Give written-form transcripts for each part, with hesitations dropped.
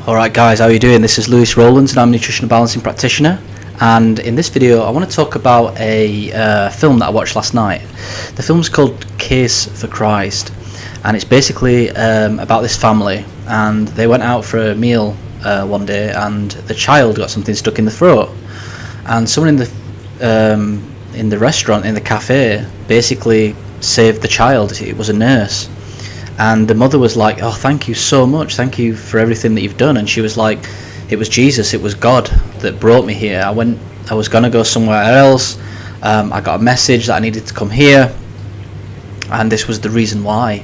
Alright guys, how are you doing? This is Rowlands and I'm a Nutritional Balancing Practitioner, and in this video I want to talk about a film that I watched last night. The film's called Case for Christ, and it's basically about this family, and they went out for a meal one day and the child got something stuck in the throat, and someone in the restaurant, in the cafe, basically saved the child. It was a nurse. And the mother was like, "Oh, thank you so much, thank you for everything that you've done." And she was like, "It was Jesus, it was God that brought me here. I was going to go somewhere else. I got a message that I needed to come here, and this was the reason why."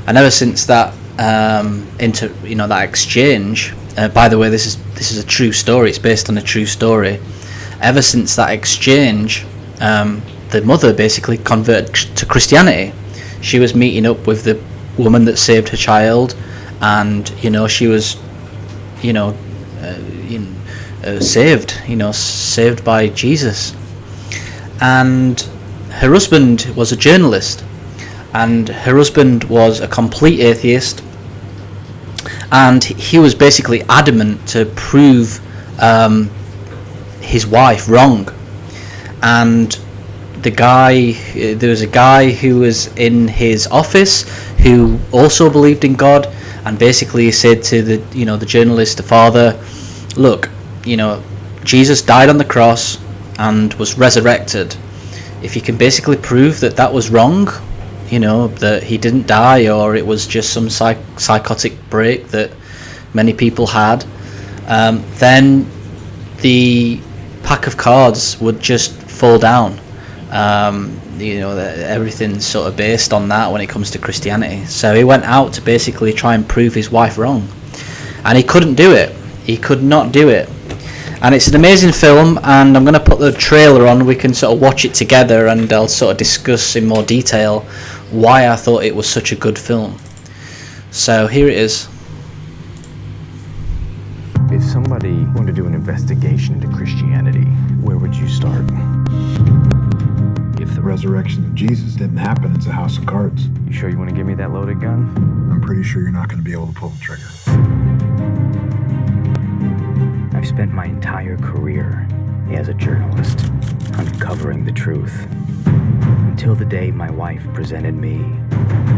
And ever since that that exchange, by the way, this is a true story, it's based on a true story. Ever since that exchange, the mother basically converted to Christianity. She was meeting up with the woman that saved her child, and she was saved by Jesus. And her husband was a journalist, and her husband was a complete atheist, and he was basically adamant to prove his wife wrong. And there was a guy who was in his office who also believed in God, and basically he said to the journalist, the father, "Look, Jesus died on the cross and was resurrected. If you can basically prove that was wrong, that he didn't die, or it was just some psychotic break that many people had, then the pack of cards would just fall down." Everything's sort of based on that when it comes to Christianity. So he went out to basically try and prove his wife wrong, and he couldn't do it. He could not do it. And it's an amazing film, and I'm going to put the trailer on. We can sort of watch it together, and I'll sort of discuss in more detail why I thought it was such a good film. So here it is. If somebody wanted to do an investigation into Christianity, where would you start? If the resurrection of Jesus didn't happen, it's a house of cards. You sure you want to give me that loaded gun? I'm pretty sure you're not going to be able to pull the trigger. I've spent my entire career as a journalist uncovering the truth, until the day my wife presented me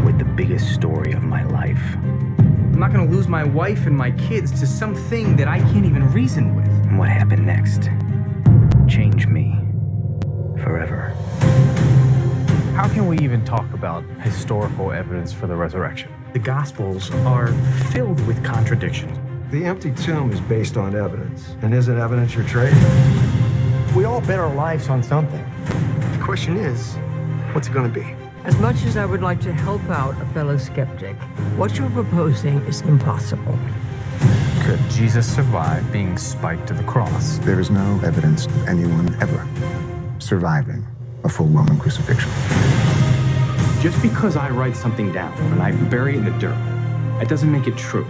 with the biggest story of my life. I'm not going to lose my wife and my kids to something that I can't even reason with. And what happened next changed me forever. How can we even talk about historical evidence for the resurrection? The Gospels are filled with contradictions. The empty tomb is based on evidence. And isn't evidence your trade? We all bet our lives on something. The question is, what's it going to be? As much as I would like to help out a fellow skeptic, what you're proposing is impossible. Could Jesus survive being spiked to the cross? There is no evidence of anyone ever surviving a full Roman crucifixion. Just because I write something down and I bury it in the dirt, that doesn't make it true.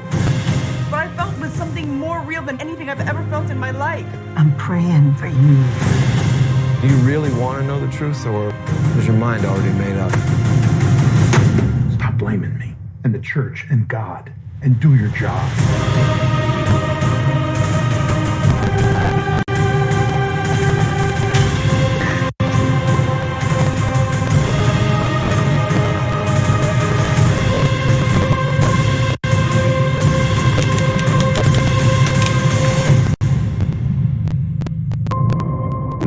But I felt with something more real than anything I've ever felt in my life. I'm praying for you. Do you really want to know the truth, or is your mind already made up? Stop blaming me and the church and God, and do your job.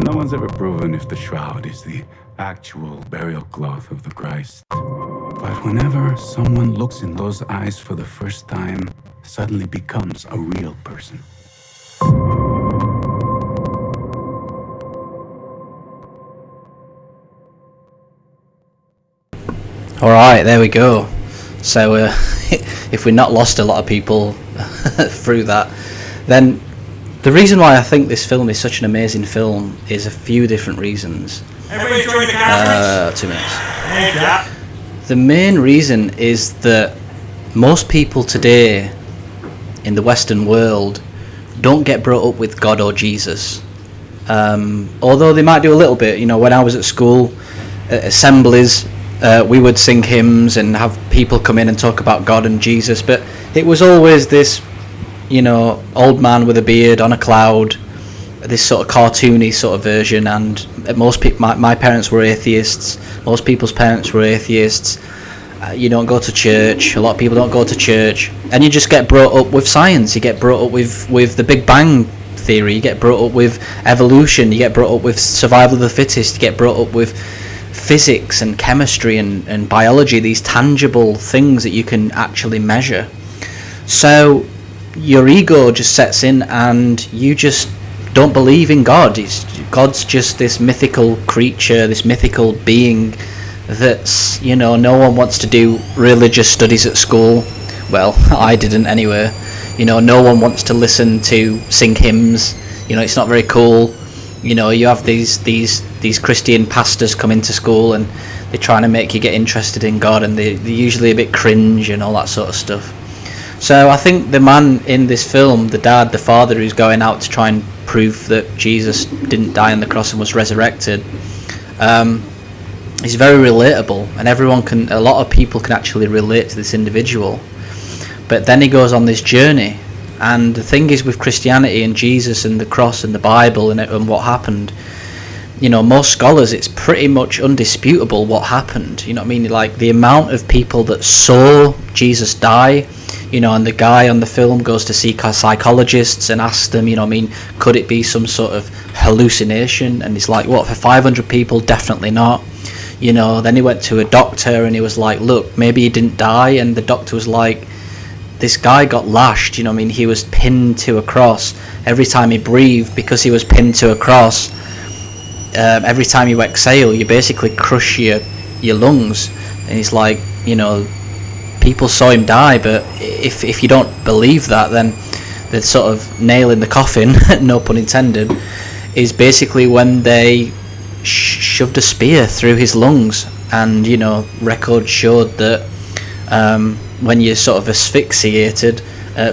No one's ever proven if the shroud is the actual burial cloth of the Christ. But whenever someone looks in those eyes for the first time, suddenly becomes a real person. Alright, there we go. So if we're not lost a lot of people through that, then the reason why I think this film is such an amazing film is a few different reasons. Everybody join the conference. 2 minutes. Hey, yeah. The main reason is that most people today in the Western world don't get brought up with God or Jesus. Although they might do a little bit. When I was at school, at assemblies, we would sing hymns and have people come in and talk about God and Jesus, but it was always this old man with a beard on a cloud, this sort of cartoony sort of version. And most people, my parents were atheists, most people's parents were atheists. You don't go to church, a lot of people don't go to church, and you just get brought up with science, you get brought up with the Big Bang theory, you get brought up with evolution, you get brought up with survival of the fittest, you get brought up with physics and chemistry and biology, these tangible things that you can actually measure. So your ego just sets in and you just don't believe in God. God's just this mythical creature, this mythical being that's, no one wants to do religious studies at school. Well, I didn't anyway. No one wants to listen to sing hymns. It's not very cool. You have these Christian pastors come into school and they're trying to make you get interested in God, and they're usually a bit cringe and all that sort of stuff. So I think the man in this film, the dad, the father who's going out to try and prove that Jesus didn't die on the cross and was resurrected, is very relatable, and a lot of people can actually relate to this individual. But then he goes on this journey, and the thing is with Christianity and Jesus and the cross and the Bible and what happened, most scholars, it's pretty much undisputable what happened. Like the amount of people that saw Jesus die, and the guy on the film goes to see psychologists and asks them, could it be some sort of hallucination? And he's like, what, for 500 people? Definitely not. Then he went to a doctor and he was like, look, maybe he didn't die. And the doctor was like, this guy got lashed, he was pinned to a cross. Every time he breathed, because he was pinned to a cross, every time you exhale, you basically crush your lungs. And he's like, people saw him die, but if you don't believe that, then the sort of nail in the coffin, no pun intended, is basically when they shoved a spear through his lungs. And records showed that when you're sort of asphyxiated,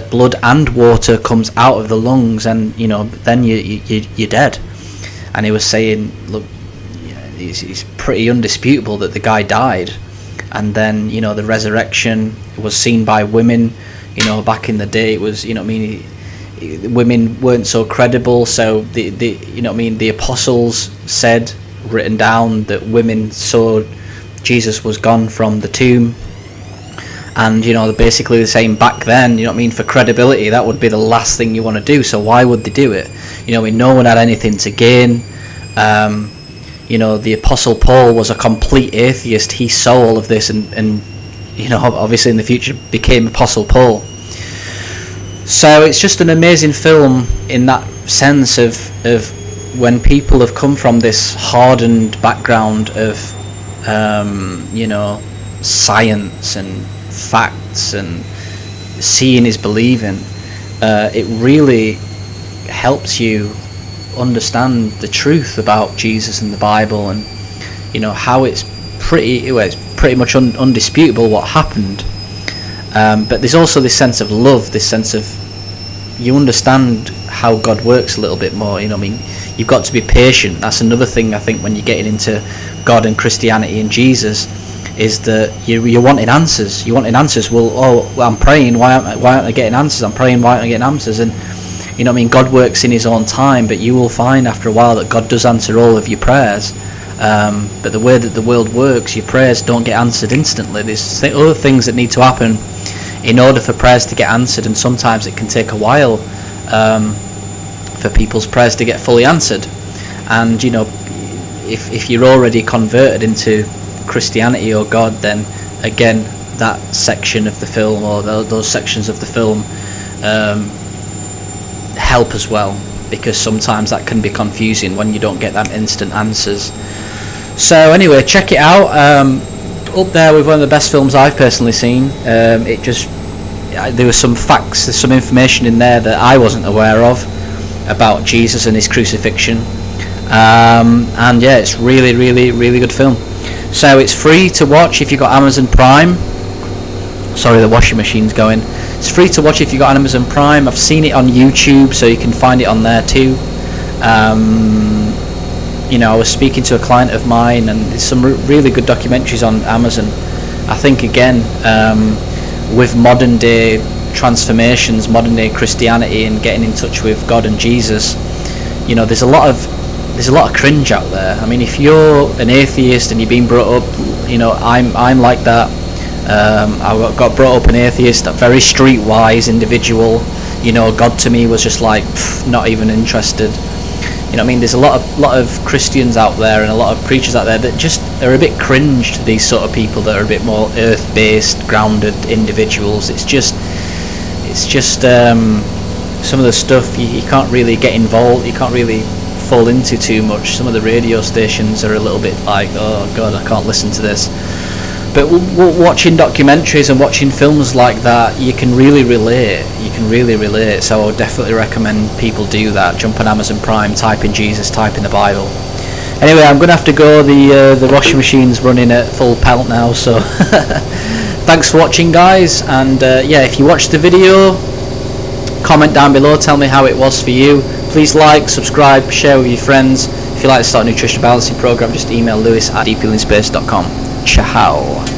blood and water comes out of the lungs, and then you're dead. And he was saying, look, it's pretty undisputable that the guy died. And then the resurrection was seen by women. Back in the day, it was women weren't so credible, so the apostles said, written down, that women saw Jesus was gone from the tomb. And basically the same back then. For credibility, that would be the last thing you want to do. So why would they do it? No one had anything to gain. The Apostle Paul was a complete atheist. He saw all of this and obviously in the future became Apostle Paul. So it's just an amazing film in that sense of when people have come from this hardened background of science and facts, and seeing is believing. It really helps you understand the truth about Jesus and the Bible, and how it's pretty much undisputable what happened. But there's also this sense of love, this sense of you understand how God works a little bit more. You've got to be patient. That's another thing I think when you're getting into God and Christianity and Jesus, is that you're wanting answers. You're wanting answers. Well, I'm praying. Why aren't I getting answers? I'm praying. Why aren't I getting answers? And God works in His own time. But you will find after a while that God does answer all of your prayers. But the way that the world works, your prayers don't get answered instantly. There's other things that need to happen in order for prayers to get answered, and sometimes it can take a while for people's prayers to get fully answered. And if you're already converted into Christianity or God, then again that section of the film, or those sections of the film, help as well, because sometimes that can be confusing when you don't get that instant answers. So anyway, check it out. Up there with one of the best films I've personally seen. There were some facts, there's some information in there that I wasn't aware of about Jesus and His crucifixion. And yeah, it's really, really, really good film. So it's free to watch if you've got Amazon Prime. Sorry, the washing machine's going. It's free to watch if you've got Amazon Prime. I've seen it on YouTube, so you can find it on there too. I was speaking to a client of mine, and there's some really good documentaries on Amazon. I think again, with modern day transformations, modern day Christianity, and getting in touch with God and Jesus, you know, there's a lot of cringe out there. I mean, if you're an atheist and you've been brought up, you know, I'm like that. I got brought up an atheist, a very streetwise individual. You know, God to me was just like not even interested. You know what I mean? There's a lot of Christians out there and a lot of preachers out there that just are a bit cringe to these sort of people that are a bit more earth-based, grounded individuals. It's just some of the stuff you can't really get involved, you can't really fall into too much. Some of the radio stations are a little bit like, oh God, I can't listen to this. But watching documentaries and watching films like that, you can really relate. So I would definitely recommend people do that. Jump on Amazon Prime, type in Jesus, type in the Bible. Anyway, I'm going to have to go. The washing machine's running at full pelt now, so thanks for watching, guys. And yeah, if you watched the video, comment down below, tell me how it was for you. Please like, subscribe, share with your friends. If you'd like to start a nutrition balancing program, just email lewis@deephealingspace.com. Ciao.